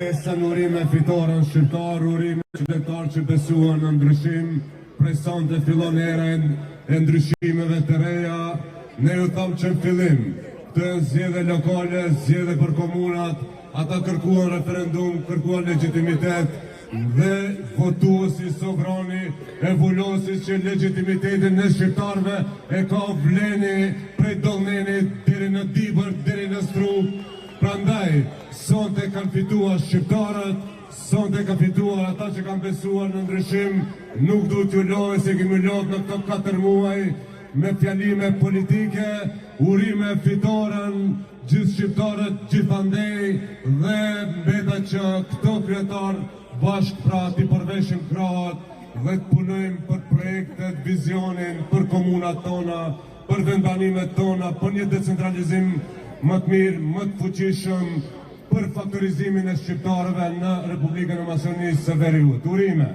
Sa në urime fitoren shqiptar, urime qytetar që besuan në ndryshim, prej sonte fillon era e ndryshimeve të reja. Ne ju thamë që në fillim, të zgjedhje lokale, zgjedhje për komunat, ata kërkuan referendum, kërkuan legitimitet, dhe votuesi sovrani e vullosi që legitimitetin në shqiptarve e ka vleni prej Dollnenit deri në Dibër, deri në Strug. Prandaj, sonte kanë fituar shqiptarët, sonte kanë fituar ata që kanë besuar në ndryshim. Nuk du t'ju lojë se kemi lodhë në këto 4 muaj me fjalime politike, urime fitoren gjithë shqiptarët gjithandej, dhe mbeta që këto kryetar bashkë pra t'i përveshim krahat dhe të punojmë për projektet, vizionin, për komunat tona, për vendbanimet tona, për një decentralizim më të mirë, më të fuqishëm, për faktorizimin e shqiptarëve në Republikën e Maqedonisë së Veriut. Urime!